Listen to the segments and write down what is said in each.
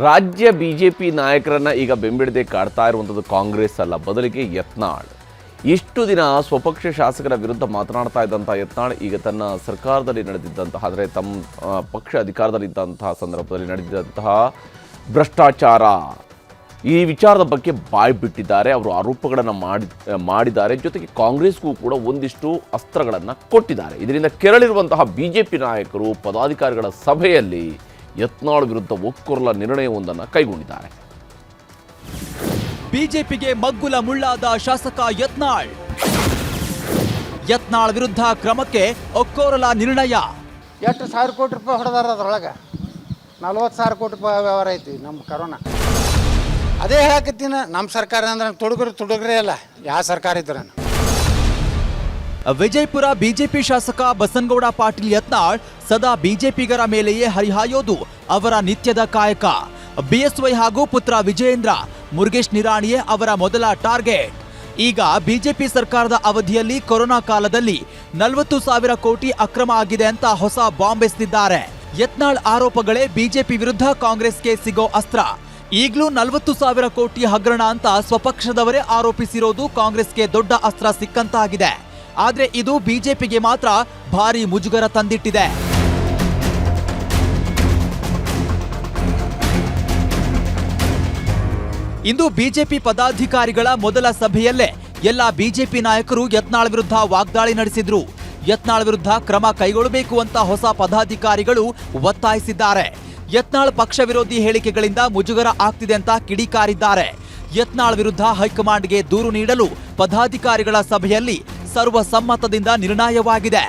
ರಾಜ್ಯ ಬಿಜೆಪಿ ನಾಯಕರನ್ನ ಈಗ ಬೆಂಬಿಡದೆ ಕಾಡ್ತಾ ಇರುವಂಥದ್ದು ಕಾಂಗ್ರೆಸ್ ಅಲ್ಲ, ಬದಲಿಗೆ ಯತ್ನಾಳ್. ಇಷ್ಟು ದಿನ ಸ್ವಪಕ್ಷ ಶಾಸಕರ ವಿರುದ್ಧ ಮಾತನಾಡ್ತಾ ಇದ್ದಂಥ ಯತ್ನಾಳ್ ಈಗ ತನ್ನ ಸರ್ಕಾರದಲ್ಲಿ ನಡೆದಿದ್ದಂತಹ, ಅಂದರೆ ತಮ್ಮ ಪಕ್ಷ ಅಧಿಕಾರದಲ್ಲಿದ್ದಂತಹ ಸಂದರ್ಭದಲ್ಲಿ ನಡೆದಿದ್ದಂತಹ ಭ್ರಷ್ಟಾಚಾರ, ಈ ವಿಚಾರದ ಬಗ್ಗೆ ಬಾಯಿ ಬಿಟ್ಟಿದ್ದಾರೆ. ಅವರು ಆರೋಪಗಳನ್ನು ಮಾಡಿದ್ದಾರೆ. ಜೊತೆಗೆ ಕಾಂಗ್ರೆಸ್ಗೂ ಕೂಡ ಒಂದಿಷ್ಟು ಅಸ್ತ್ರಗಳನ್ನು ಕೊಟ್ಟಿದ್ದಾರೆ. ಇದರಿಂದ ಕೆರಳಿರುವಂತಹ ಬಿಜೆಪಿ ನಾಯಕರು ಪದಾಧಿಕಾರಿಗಳ ಸಭೆಯಲ್ಲಿ ಯತ್ನಾಳ್ ವಿರುದ್ಧ ಒಕ್ಕೊರಲ ನಿರ್ಣಯವೊಂದನ್ನು ಕೈಗೊಂಡಿದ್ದಾರೆ. ಬಿಜೆಪಿಗೆ ಮಗ್ಗುಲ ಮುಳ್ಳಾದ ಶಾಸಕ ಯತ್ನಾಳ್ ವಿರುದ್ಧ ಕ್ರಮಕ್ಕೆ ಒಕ್ಕೊರಲ ನಿರ್ಣಯ. ಎಷ್ಟು ಸಾವಿರ ಕೋಟಿ ರೂಪಾಯಿ ಹೊಡೆದಾರ, ಅದ್ರೊಳಗೆ 40,000 ಕೋಟಿ ರೂಪಾಯಿ ವ್ಯವಹಾರ ಐತಿ ನಮ್ಮ ಕರೋನಾ. ಅದೇ ಹೇಳಕತ್ತೀನಿ, ನಮ್ಮ ಸರ್ಕಾರ ಅಂದ್ರೆ ತುಡುಗ್ರೆ ಅಲ್ಲ, ಯಾವ ಸರ್ಕಾರ ಇದ್ರೆ. ವಿಜಯಪುರ ಬಿಜೆಪಿ ಶಾಸಕ ಬಸನಗೌಡ ಪಾಟೀಲ್ ಯತ್ನಾಳ್ ಸದಾ ಬಿಜೆಪಿಗರ ಮೇಲೆಯೇ ಹರಿಹಾಯೋದು ಅವರ ನಿತ್ಯದ ಕಾಯಕ. ಬಿಎಸ್ವೈ ಹಾಗೂ ಪುತ್ರ ವಿಜಯೇಂದ್ರ, ಮುರುಗೇಶ್ ನಿರಾಣಿಯೇ ಅವರ ಮೊದಲ ಟಾರ್ಗೆಟ್. ಈಗ ಬಿಜೆಪಿ ಸರ್ಕಾರದ ಅವಧಿಯಲ್ಲಿ ಕೊರೋನಾ ಕಾಲದಲ್ಲಿ 40,000 ಕೋಟಿ ಅಕ್ರಮ ಆಗಿದೆ ಅಂತ ಹೊಸ ಬಾಂಬ್ ಎಸೆದಿದ್ದಾರೆ. ಯತ್ನಾಳ್ ಆರೋಪಗಳೇ ಬಿಜೆಪಿ ವಿರುದ್ಧ ಕಾಂಗ್ರೆಸ್ಗೆ ಸಿಗೋ ಅಸ್ತ್ರ. ಈಗಲೂ 40,000 ಕೋಟಿ ಹಗರಣ ಅಂತ ಸ್ವಪಕ್ಷದವರೇ ಆರೋಪಿಸಿರೋದು ಕಾಂಗ್ರೆಸ್ಗೆ ದೊಡ್ಡ ಅಸ್ತ್ರ ಸಿಕ್ಕಂತಾಗಿದೆ. ಆದ್ರೆ ಇದು ಬಿಜೆಪಿಗೆ ಮಾತ್ರ ಭಾರಿ ಮುಜುಗರ ತಂದಿಟ್ಟಿದೆ. ಇಂದು ಬಿಜೆಪಿ ಪದಾಧಿಕಾರಿಗಳ ಮೊದಲ ಸಭೆಯಲ್ಲೇ ಎಲ್ಲ ಬಿಜೆಪಿ ನಾಯಕರು ಯತ್ನಾಳ್ ವಿರುದ್ಧ ವಾಗ್ದಾಳಿ ನಡೆಸಿದ್ರು. ಯತ್ನಾಳ್ ವಿರುದ್ಧ ಕ್ರಮ ಕೈಗೊಳ್ಳಬೇಕು ಅಂತ ಹೊಸ ಪದಾಧಿಕಾರಿಗಳು ಒತ್ತಾಯಿಸಿದ್ದಾರೆ. ಯತ್ನಾಳ್ ಪಕ್ಷ ವಿರೋಧಿ ಹೇಳಿಕೆಗಳಿಂದ ಮುಜುಗರ ಆಗ್ತಿದೆ ಅಂತ ಕಿಡಿಕಾರಿದ್ದಾರೆ. ಯತ್ನಾಳ್ ವಿರುದ್ಧ ಹೈಕಮಾಂಡ್ಗೆ ದೂರು ನೀಡಲು ಪದಾಧಿಕಾರಿಗಳ ಸಭೆಯಲ್ಲಿ ಸರ್ವಸಮ್ಮತದಿಂದ ನಿರ್ಣಯವಾಗಿದೆ.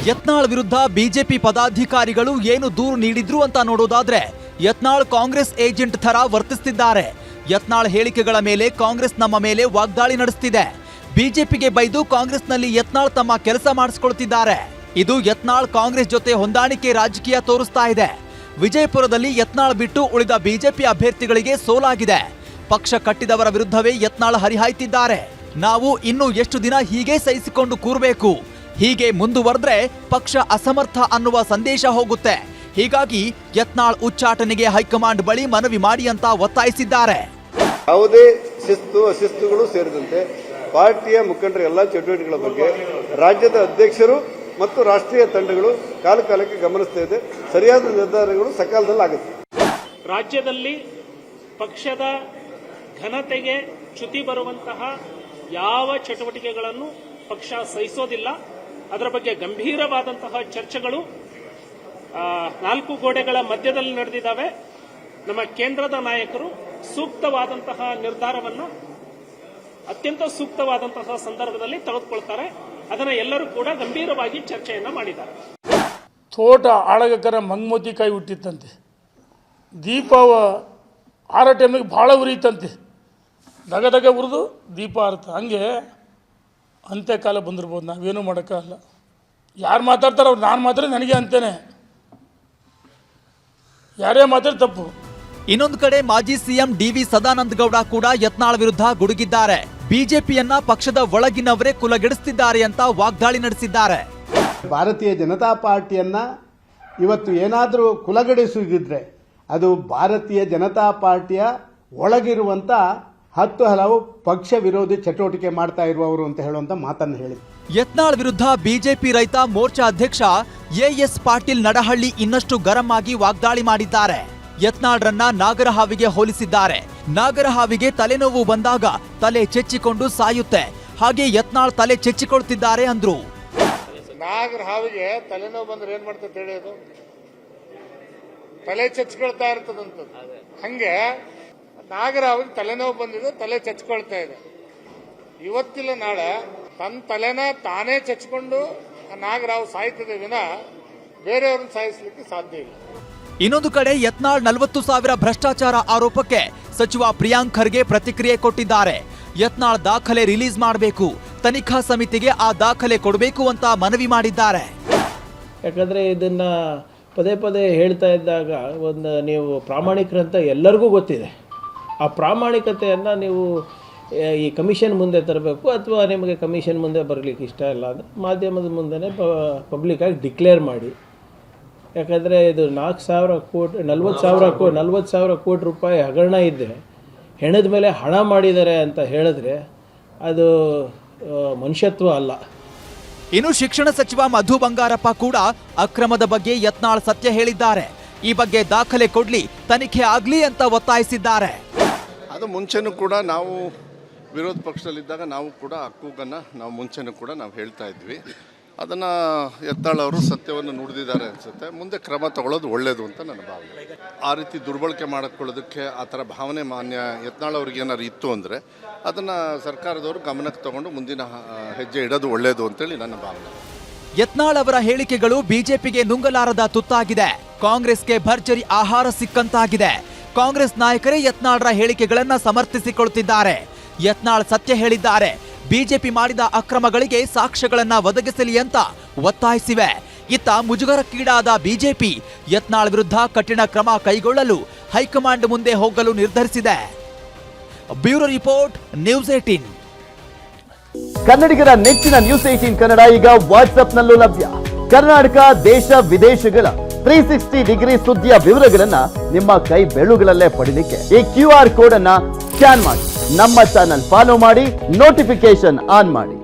ಯತ್ನಾಳ್ ವಿರುದ್ಧ ಬಿಜೆಪಿ ಪದಾಧಿಕಾರಿಗಳು ಏನು ದೂರು ನೀಡಿದ್ರು ಅಂತ ನೋಡೋದಾದ್ರೆ, ಯತ್ನಾಳ್ ಕಾಂಗ್ರೆಸ್ ಏಜೆಂಟ್ ತರ ವರ್ತಿಸುತ್ತಿದ್ದಾರೆ. ಯತ್ನಾಳ್ ಹೇಳಿಕೆಗಳ ಮೇಲೆ ಕಾಂಗ್ರೆಸ್ ನಮ್ಮ ಮೇಲೆ ವಾಗ್ದಾಳಿ ನಡೆಸುತ್ತಿದೆ. ಬಿಜೆಪಿಗೆ ಬೈದು ಕಾಂಗ್ರೆಸ್ನಲ್ಲಿ ಯತ್ನಾಳ್ ತಮ್ಮ ಕೆಲಸ ಮಾಡಿಸಿಕೊಳ್ತಿದ್ದಾರೆ. ಇದು ಯತ್ನಾಳ್ ಕಾಂಗ್ರೆಸ್ ಜೊತೆ ಹೊಂದಾಣಿಕೆ ರಾಜಕೀಯ ತೋರಿಸ್ತಾ ಇದೆ. ವಿಜಯಪುರದಲ್ಲಿ ಯತ್ನಾಳ್ ಬಿಟ್ಟು ಉಳಿದ ಬಿಜೆಪಿ ಅಭ್ಯರ್ಥಿಗಳಿಗೆ ಸೋಲಾಗಿದೆ. ಪಕ್ಷ ಕಟ್ಟಿದವರ ವಿರುದ್ಧವೇ ಯತ್ನಾಳ್ ಹರಿಹಾಯ್ತಿದ್ದಾರೆ. ನಾವು ಇನ್ನು ಎಷ್ಟು ದಿನ ಹೀಗೆ ಸಹಿಸಿಕೊಂಡು ಕೂರಬೇಕು? ಹೀಗೆ ಮುಂದುವರೆದ್ರೆ ಪಕ್ಷ ಅಸಮರ್ಥ ಅನ್ನುವ ಸಂದೇಶ ಹೋಗುತ್ತೆ. ಹೀಗಾಗಿ ಯತ್ನಾಳ್ ಉಚ್ಚಾಟನೆಗೆ ಹೈಕಮಾಂಡ್ ಬಳಿ ಮನವಿ ಮಾಡಿ ಅಂತ ಒತ್ತಾಯಿಸಿದ್ದಾರೆ. ಯಾವುದೇ ಶಿಸ್ತು ಅಶಿಸ್ತುಗಳು ಸೇರಿದಂತೆ ಪಾರ್ಟಿಯ ಮುಖಂಡರ ಎಲ್ಲಾ ಚಟುವಟಿಕೆಗಳ ಬಗ್ಗೆ ರಾಜ್ಯದ ಅಧ್ಯಕ್ಷರು ಮತ್ತು ರಾಷ್ಟ್ರೀಯ ತಂಡಗಳು ಕಾಲಕ್ಕೆ ಗಮನಿಸ್ತಾ ಇದೆ. ಸರಿಯಾದ ನಿರ್ಧಾರಗಳು ಸಕಾಲದಲ್ಲಿ ಆಗುತ್ತೆ. ರಾಜ್ಯದಲ್ಲಿ ಪಕ್ಷದ ಘನತೆಗೆ ಚ್ಯುತಿ ಬರುವಂತಹ ಯಾವ ಚಟುವಟಿಕೆಗಳನ್ನು ಪಕ್ಷ ಸಹಿಸೋದಿಲ್ಲ. ಅದರ ಬಗ್ಗೆ ಗಂಭೀರವಾದಂತಹ ಚರ್ಚೆಗಳು 4 ಗೋಡೆಗಳ ಮಧ್ಯದಲ್ಲಿ ನಡೆದಿದ್ದಾವೆ. ನಮ್ಮ ಕೇಂದ್ರದ ನಾಯಕರು ಸೂಕ್ತವಾದಂತಹ ನಿರ್ಧಾರವನ್ನು ಅತ್ಯಂತ ಸೂಕ್ತವಾದಂತಹ ಸಂದರ್ಭದಲ್ಲಿ ತೆಗೆದುಕೊಳ್ತಾರೆ. ಅದನ್ನು ಎಲ್ಲರೂ ಕೂಡ ಗಂಭೀರವಾಗಿ ಚರ್ಚೆಯನ್ನ ಮಾಡಿದ್ದಾರೆ. ತೋಟ ಆಳಗಕ್ಕರ ಮಂಗ್ಮೋತಿ ಕೈ ಹುಟ್ಟಿತ್ತಂತೆ, ದೀಪ ಆರೋ ಟೈಮಿಗೆ ಭಾಳ ಉರಿಯಿತಂತೆ, ದಗ ಉರಿದು ದೀಪ ಆರ್ತ. ಹಂಗೆ ಅಂತ್ಯಕಾಲ ಬಂದಿರ್ಬೋದು, ನಾವೇನೂ ಮಾಡೋಕ್ಕಾಗಲ್ಲ. ಯಾರು ಮಾತಾಡ್ತಾರೆ ಅವ್ರು ನಾನು ಮಾತ್ರ ನನಗೆ ಅಂತೇನೆ, ಯಾರೇ ಮಾತಾಡಿ ತಪ್ಪು. ಇನ್ನೊಂದು ಕಡೆ ಮಾಜಿ ಸಿಎಂ ಡಿ.ವಿ. ಸದಾನಂದ ಗೌಡ ಕೂಡ ಯತ್ನಾಳ್ ವಿರುದ್ಧ ಗುಡುಗಿದ್ದಾರೆ. ಬಿಜೆಪಿಯನ್ನ ಪಕ್ಷದ ಒಳಗಿನವರೇ ಕುಲಗೆಡಿಸುತ್ತಿದ್ದಾರೆ ಅಂತ ವಾಗ್ದಾಳಿ ನಡೆಸಿದ್ದಾರೆ. ಭಾರತೀಯ ಜನತಾ ಪಾರ್ಟಿಯನ್ನ ಇವತ್ತು ಏನಾದರೂ ಕುಲಗೆಡಿಸುವುದಿದ್ರೆ ಅದು ಭಾರತೀಯ ಜನತಾ ಪಾರ್ಟಿಯ ಒಳಗಿರುವಂತ 10 ಹಲವು ಪಕ್ಷ ವಿರೋಧಿ ಚಟುವಟಿಕೆ ಮಾಡ್ತಾ ಇರುವವರು ಅಂತ ಹೇಳುವಂತ ಮಾತನ್ನು ಹೇಳಿದ್ರು. ಯತ್ನಾಳ್ ವಿರುದ್ಧ ಬಿಜೆಪಿ ರೈತ ಮೋರ್ಚಾ ಅಧ್ಯಕ್ಷ ಎಎಸ್ ಪಾಟೀಲ್ ನಡಹಳ್ಳಿ ಇನ್ನಷ್ಟು ಗರಂ ಆಗಿ ವಾಗ್ದಾಳಿ ಮಾಡಿದ್ದಾರೆ. ಯತ್ನಾಳ್ರನ್ನ ನಾಗರಹಾವಿಗೆ ಹೋಲಿಸಿದ್ದಾರೆ. ನಾಗರಹಾವಿಗೆ ತಲೆನೋವು ಬಂದಾಗ ತಲೆ ಚೆಚ್ಚಿಕೊಂಡು ಸಾಯುತ್ತೆ, ಹಾಗೆ ಯತ್ನಾಳ್ ತಲೆ ಚೆಚ್ಚಿಕೊಳ್ತಿದ್ದಾರೆ ಅಂದ್ರು. ನಾಗರಹಾವಿಗೆ ತಲೆನೋವು ಬಂದ್ರೆ ಏನ್ ಮಾಡ್ತದೆ ಹೇಳಿಯೋದು? ತಲೆ ಚೆಚ್ಕೊಳ್ತಾ ಇರ್ತದಂತ. ಹಂಗೆ ನಾಗರಹಾವಿಗೆ ತಲೆನೋವು ಬಂದಿದೆ, ತಲೆ ಚೆಚ್ಕೊಳ್ತಾ ಇದೆ. ಇವತ್ತಿಲ್ಲ ನಾಳೆ ತನ್ನ ತಲೆನ ತಾನೇ ಚೆಚ್ಕೊಂಡು ನಾಗರಾವ್ ಸಾಯ್ತದೆ ವಿನ ಬೇರೆಯವ್ರನ್ನ ಸಾಯಿಸಲಿಕ್ಕೆ ಸಾಧ್ಯ ಇಲ್ಲ. ಇನ್ನೊಂದು ಕಡೆ ಯತ್ನಾಳ್ 40,000 ಭ್ರಷ್ಟಾಚಾರ ಆರೋಪಕ್ಕೆ ಸಚಿವ ಪ್ರಿಯಾಂಕ್ ಖರ್ಗೆ ಪ್ರತಿಕ್ರಿಯೆ ಕೊಟ್ಟಿದ್ದಾರೆ. ಯತ್ನಾಳ್ ದಾಖಲೆ ರಿಲೀಸ್ ಮಾಡಬೇಕು, ತನಿಖಾ ಸಮಿತಿಗೆ ಆ ದಾಖಲೆ ಕೊಡಬೇಕು ಅಂತ ಮನವಿ ಮಾಡಿದ್ದಾರೆ. ಯಾಕಂದರೆ ಇದನ್ನ ಪದೇ ಪದೇ ಹೇಳ್ತಾ ಇದ್ದಾಗ ನೀವು ಪ್ರಾಮಾಣಿಕರಂತ ಎಲ್ಲರಿಗೂ ಗೊತ್ತಿದೆ. ಆ ಪ್ರಾಮಾಣಿಕತೆಯನ್ನು ನೀವು ಈ ಕಮಿಷನ್ ಮುಂದೆ ತರಬೇಕು, ಅಥವಾ ನಿಮಗೆ ಕಮಿಷನ್ ಮುಂದೆ ಬರಲಿಕ್ಕೆ ಇಷ್ಟ ಇಲ್ಲ ಅಂದರೆ ಮಾಧ್ಯಮದ ಮುಂದೆ ಪಬ್ಲಿಕ್ಕಾಗಿ ಡಿಕ್ಲೇರ್ ಮಾಡಿ. ಯಾಕಂದರೆ ಇದು 4,000 ಕೋಟಿ 40,000 ಕೋಟಿ ರೂಪಾಯಿ ಹಗರಣ ಇದ್ದೆ ಹೆಣದ ಮೇಲೆ ಹಣ ಮಾಡಿದ್ದಾರೆ ಅಂತ ಹೇಳಿದ್ರೆ ಅದು ಮನುಷ್ಯತ್ವ ಅಲ್ಲ. ಇನ್ನು ಶಿಕ್ಷಣ ಸಚಿವ ಮಧು ಬಂಗಾರಪ್ಪ ಕೂಡ ಅಕ್ರಮದ ಬಗ್ಗೆ ಯತ್ನಾಳ್ ಸತ್ಯ ಹೇಳಿದ್ದಾರೆ. ಈ ಬಗ್ಗೆ ದಾಖಲೆ ಕೊಡ್ಲಿ, ತನಿಖೆ ಆಗ್ಲಿ ಅಂತ ಒತ್ತಾಯಿಸಿದ್ದಾರೆ. ಅದು ಮುಂಚೆನೂ ಕೂಡ ನಾವು ವಿರೋಧ ಪಕ್ಷದಲ್ಲಿದ್ದಾಗ ನಾವು ಕೂಡ ಕೂಗನ್ನು ನಾವು ಮುಂಚೆನೂ ಕೂಡ ನಾವು ಹೇಳ್ತಾ ಇದ್ವಿ. ಅದನ್ನು ಯತ್ನಾಳ್ ಅವರು ಸತ್ಯವನ್ನು ನುಡಿದಿದ್ದಾರೆ ಅನಿಸುತ್ತೆ. ಮುಂದೆ ಕ್ರಮ ತಗೊಳ್ಳೋದು ಒಳ್ಳೆಯದು ಅಂತ ನನ್ನ ಭಾವನೆ. ಆ ರೀತಿ ದುರ್ಬಳಕೆ ಮಾಡಿಕೊಳ್ಳೋದಕ್ಕೆ ಆ ಥರ ಭಾವನೆ ಮಾನ್ಯ ಯತ್ನಾಳ್ ಅವ್ರಿಗೆ ಏನಾದ್ರು ಇತ್ತು ಅಂದರೆ ಅದನ್ನು ಸರ್ಕಾರದವರು ಗಮನಕ್ಕೆ ತಗೊಂಡು ಮುಂದಿನ ಹೆಜ್ಜೆ ಇಡೋದು ಒಳ್ಳೆಯದು ಅಂತೇಳಿ ನನ್ನ ಭಾವನೆ. ಯತ್ನಾಳ್ ಅವರ ಹೇಳಿಕೆಗಳು ಬಿಜೆಪಿಗೆ ನುಂಗಲಾರದ ತುತ್ತಾಗಿದೆ. ಕಾಂಗ್ರೆಸ್ಗೆ ಭರ್ಜರಿ ಆಹಾರ ಸಿಕ್ಕಂತಾಗಿದೆ. ಕಾಂಗ್ರೆಸ್ ನಾಯಕರೇ ಯತ್ನಾಳ್ರ ಹೇಳಿಕೆಗಳನ್ನ ಸಮರ್ಥಿಸಿಕೊಳ್ಳುತ್ತಿದ್ದಾರೆ. ಯತ್ನಾಳ್ ಸತ್ಯ ಹೇಳಿದ್ದಾರೆ. ಬಿಜೆಪಿ ಮಾಡಿದ ಅಕ್ರಮಗಳಿಗೆ ಸಾಕ್ಷ್ಯಗಳನ್ನ ಒದಗಿಸಲಿ ಅಂತ ಒತ್ತಾಯಿಸಿವೆ. ಇತ್ತ ಮುಜುಗರಕ್ಕೀಡಾದ ಬಿಜೆಪಿ ಯತ್ನಾಳ್ ವಿರುದ್ಧ ಕಠಿಣ ಕ್ರಮ ಕೈಗೊಳ್ಳಲು ಹೈಕಮಾಂಡ್ ಮುಂದೆ ಹೋಗಲು ನಿರ್ಧರಿಸಿದೆ. Bureau report, news 18. ಕನ್ನಡಿಗರ ನೆಚ್ಚಿನ ನ್ಯೂಸ್ 18 ಕನ್ನಡ ಈಗ ವಾಟ್ಸ್ಆಪ್ನಲ್ಲೂ ಲಭ್ಯ. ಕರ್ನಾಟಕ, ದೇಶ ವಿದೇಶಗಳ 360 ಡಿಗ್ರಿ ಸುದ್ದಿಯ ವಿವರಗಳನ್ನ ನಿಮ್ಮ ಕೈ ಬೆರಳುಗಳಲ್ಲೇ ಪಡಿಲಿಕ್ಕೆ ಈ QR ಕೋಡ್ ಅನ್ನ ಸ್ಕ್ಯಾನ್ ಮಾಡಿ, ನಮ್ಮ ಚಾನಲ್ ಫಾಲೋ ಮಾಡಿ, ನೋಟಿಫಿಕೇಶನ್ ಆನ್ ಮಾಡಿ.